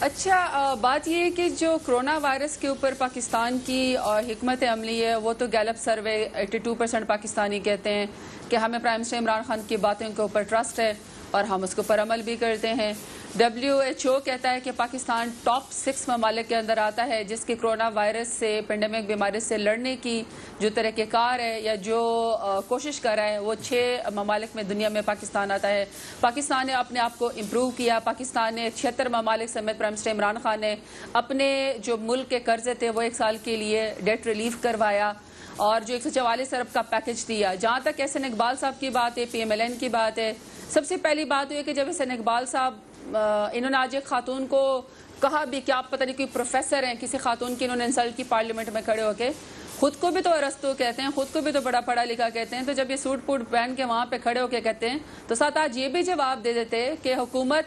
अच्छा, बात ये है कि जो कोरोना वायरस के ऊपर पाकिस्तान की हिकमत अमली है वो तो गैलप सर्वे 82% पाकिस्तानी कहते हैं कि हमें प्राइम मिनिस्टर इमरान खान की बातों के ऊपर ट्रस्ट है और हम उसके ऊपर अमल भी करते हैं। WHO कहता है कि पाकिस्तान टॉप 6 ममालिक के अंदर आता है जिसकी कोरोना वायरस से पेंडेमिक बीमारी से लड़ने की जो तरीक़ेकार है या जो कोशिश कर रहा है वो 6 ममालिक में दुनिया में पाकिस्तान आता है। पाकिस्तान ने अपने आप को इम्प्रूव किया। पाकिस्तान ने 76 ममालिक समेत प्राइम मिनिस्टर इमरान खान ने अपने जो मुल्क के कर्जे थे वो 1 साल के लिए डेट रिलीफ करवाया और जो 144 अरब का पैकेज दिया। जहाँ तक एहसन इकबाल साहब की बात है, PMLN की बात है, सबसे पहली बात यह कि जब एहसन इकबाल साहब इन्होंने आज एक खातून को कहा भी कि आप पता नहीं कोई प्रोफेसर हैं, किसी खातून की इन्होंने इंसल्ट की पार्लियामेंट में खड़े होके, खुद को भी तो अरस्तु कहते हैं, खुद को भी तो बड़ा पढ़ा लिखा कहते हैं, तो जब ये सूट बूट पहन के वहाँ पे खड़े होके कहते हैं तो साथ आज ये भी जवाब दे देते कि हुकूमत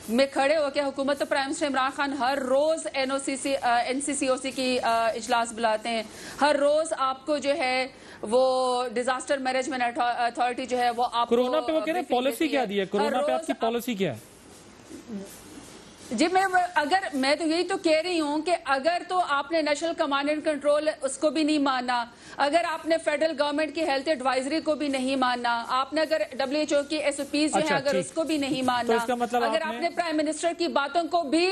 में खड़े होके हुकूमत तो प्राइम मिनिस्टर इमरान खान हर रोज NCCOC की इजलास बुलाते हैं, हर रोज आपको जो है वो डिजास्टर मैनेजमेंट अथॉरिटी जो है वो आपको कोरोना पे वो कह रहे हैं पॉलिसी क्या दी है, कोरोना पे आपकी पॉलिसी क्या है? जी मैं तो यही तो कह रही हूँ कि अगर तो आपने नेशनल कमांड एंड कंट्रोल उसको भी नहीं माना, अगर आपने फेडरल गवर्नमेंट की हेल्थ एडवाइजरी को भी नहीं माना, आपने अगर WHO की SOPs जो है अगर उसको भी नहीं माना, तो मतलब अगर आपने प्राइम मिनिस्टर की बातों को भी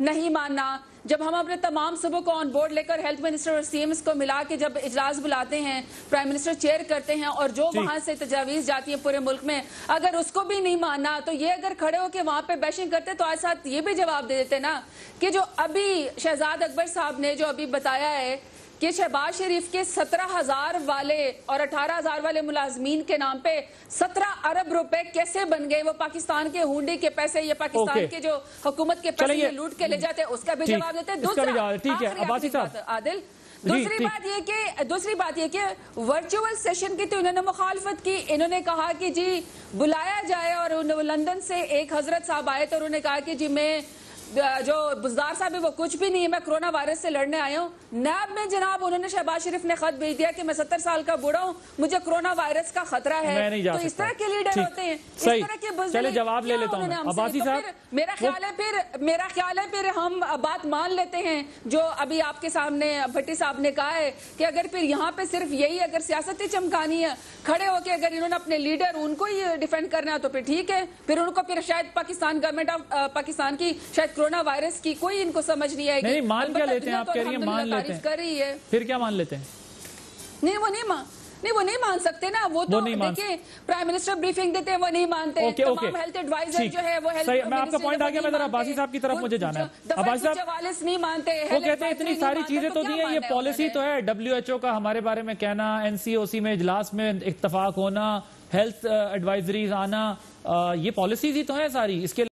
नहीं माना, जब हम अपने तमाम सूबों को ऑन बोर्ड लेकर हेल्थ मिनिस्टर और CMs को मिला के जब इजलास बुलाते हैं, प्राइम मिनिस्टर चेयर करते हैं और जो वहां से तजावीज जाती है पूरे मुल्क में, अगर उसको भी नहीं माना तो ये अगर खड़े होकर वहां पे बैशिंग करते तो आज साथ ये भी जवाब दे देते ना कि जो अभी शहजाद अकबर साहब ने जो अभी बताया है कि शहबाज शरीफ के 17,000 वाले और 18,000 वाले मुलाजमीन के नाम पे 17 अरब रुपए कैसे बन गए, वो पाकिस्तान के हुंडी के पैसे या पाकिस्तान के जो हुकूमत के पैसे लूट के ले जाते हैं, उसका भी जवाब देते हैं। आदिल, दूसरी बात ये कि वर्चुअल सेशन की तो इन्होंने मुखालफत की। इन्होंने कहा कि जी बुलाया जाए और लंदन से एक हजरत साहब आए तो उन्होंने कहा कि जी मैं जो बुजदार साहब है वो कुछ भी नहीं है, मैं कोरोना वायरस से लड़ने आया हूँ। नैब में जनाब उन्होंने शहबाज शरीफ ने खत भेज दिया कि मैं 70 साल का बूढ़ा हूँ, मुझे कोरोना वायरस का खतरा है। तो इस तरह के लीडर होते हैं, इस तरह के बुज़दिल जवाब ले लेता हूं अब्बासी साहब। मेरा ख्याल है फिर हम बात मान लेते हैं जो अभी आपके सामने भट्टी साहब ने कहा है कि अगर फिर यहाँ पे सिर्फ यही अगर सियासती चमकानी है, खड़े होकर अगर इन्होंने अपने लीडर उनको ही डिफेंड करना है तो फिर ठीक है, फिर उनको फिर शायद पाकिस्तान गवर्नमेंट ऑफ पाकिस्तान की शायद कोरोना वायरस की कोई इनको समझ नहीं आएगी। नहीं मान क्या लेते हैं आप, कह रही हैं मान लेते हैं, कर रही है, फिर क्या मान लेते हैं? नहीं वो नहीं मान सकते ना, वो तो देखिए प्राइम मिनिस्टर ब्रीफिंग देते हैं वो नहीं मानते। तमाम हेल्थ एडवाइजर जो है वो हेल्थ, मैं आपका पॉइंट आ गया, मैं जरा अब्बासी साहब की तरफ मुझे जाना है। अब्बासी साहब नहीं मानते, वो कहते हैं इतनी सारी चीजें तो दी है, ये पॉलिसी तो है, WHO का हमारे बारे में कहना, NCOC में इजलास में इत्तफाक होना, हेल्थ एडवाइजरीज आना, ये पॉलिसीज ही तो है सारी। इसके